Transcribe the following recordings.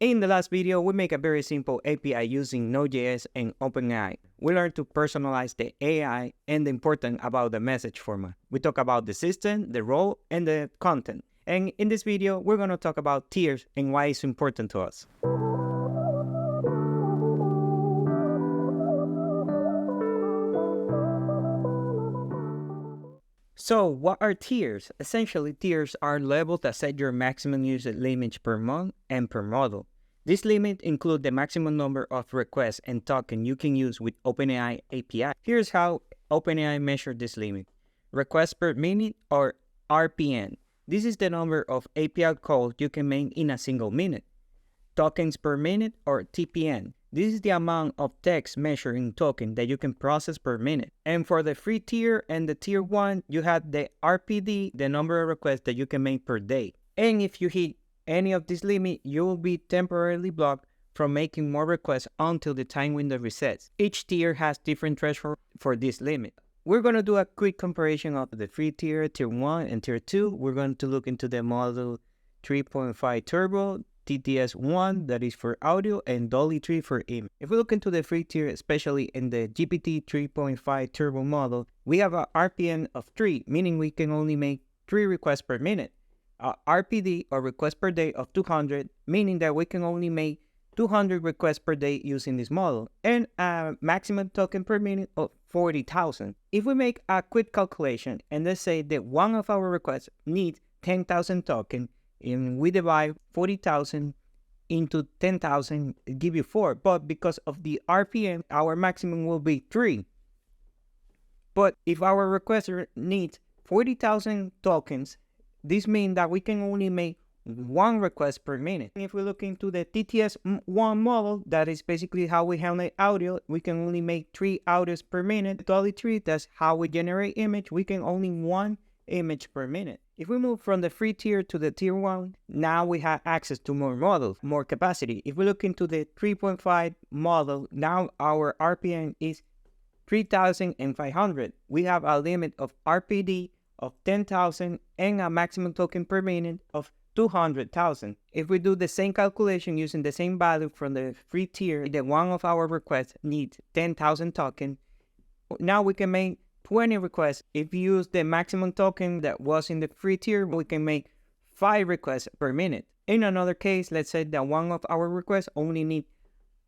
In the last video, we make a very simple API using Node.js and OpenAI. We learned to personalize the AI and the important about the message format. We talk about the system, the role, and the content. And in this video, we're going to talk about tiers and why it's important to us. So what are tiers? Essentially, tiers are levels that set your maximum usage limits per month and per model. This limit includes the maximum number of requests and tokens you can use with OpenAI API. Here's how OpenAI measures this limit. Requests per minute, or RPN. This is the number of API calls you can make in a single minute. Tokens per minute, or TPN. This is the amount of text measured in token that you can process per minute. And for the free tier and the tier 1, you have the RPD, the number of requests that you can make per day. And if you hit any of this limit, you will be temporarily blocked from making more requests until the time window resets. Each tier has different thresholds for this limit. We're going to do a quick comparison of the free tier, tier 1, and tier 2. We're going to look into the model 3.5 Turbo, TTS 1, that is for audio, and Dolly 3 for image. If we look into the free tier, especially in the GPT 3.5 Turbo model, we have a RPN of 3, meaning we can only make 3 requests per minute. RPD, or request per day, of 200, meaning that we can only make 200 requests per day using this model, and a maximum token per minute of 40,000. If we make a quick calculation, and let's say that one of our requests needs 10,000 tokens, and we divide 40,000 into 10,000, give you 4. But because of the RPM, our maximum will be 3. But if our requester needs 40,000 tokens, this means that we can only make 1 request per minute. If we look into the TTS 1 model, that is basically how we handle audio, we can only make 3 audios per minute. Dolly 3, that's how we generate image, we can only 1 image per minute. If we move from the free tier to the tier 1, now we have access to more models, more capacity. If we look into the 3.5 model, now our RPM is 3,500. We have a limit of RPD of 10,000 and a maximum token per minute of 200,000. If we do the same calculation using the same value from the free tier, that one of our requests needs 10,000 tokens, now we can make 20 requests. If you use the maximum token that was in the free tier, we can make 5 requests per minute. In another case, let's say that one of our requests only needs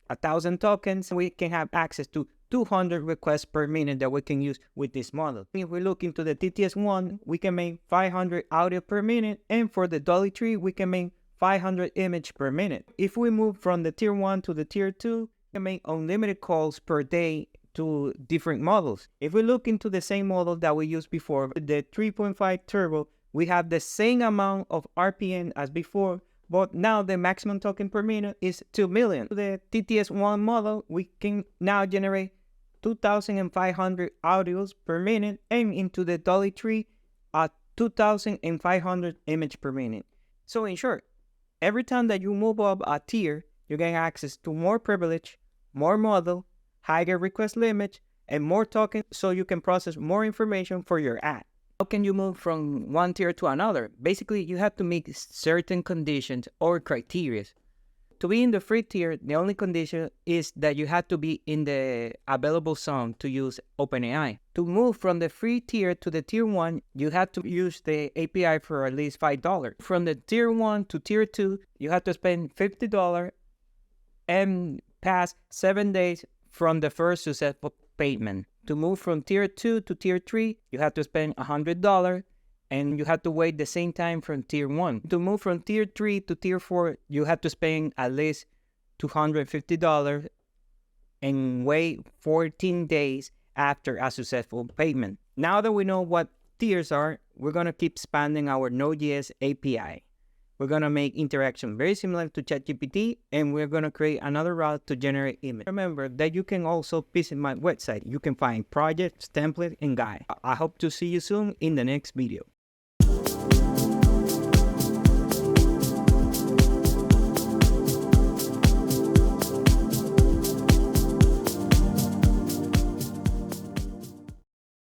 1,000 tokens, we can have access to 200 requests per minute that we can use with this model. If we look into the TTS 1, we can make 500 audio per minute, and for the Dolly 3, we can make 500 image per minute. If we move from the tier 1 to the tier 2, we can make unlimited calls per day to different models. If we look into the same model that we used before, the 3.5 Turbo, we have the same amount of RPN as before, but now the maximum token per minute is 2 million. The TTS 1 model, we can now generate 2,500 audios per minute, and into the Dolly 3 at 2,500 image per minute. So in short, every time that you move up a tier, you get access to more privilege, more model, higher request limit, and more tokens, so you can process more information for your ad. How can you move from one tier to another? Basically, you have to meet certain conditions or criteria. To be in the free tier, the only condition is that you have to be in the available zone to use OpenAI. To move from the free tier to the tier 1, you have to use the API for at least $5. From the tier 1 to tier 2, you have to spend $50 and pass 7 days from the first successful payment. To move from tier 2 to tier 3, you have to spend $100, and you have to wait the same time from tier 1. To move from tier 3 to tier 4, you have to spend at least $250 and wait 14 days after a successful payment. Now that we know what tiers are, we're going to keep expanding our Node.js API. We're going to make interaction very similar to ChatGPT, and we're going to create another route to generate image. Remember that you can also visit my website. You can find projects, templates, and guide. I hope to see you soon in the next video.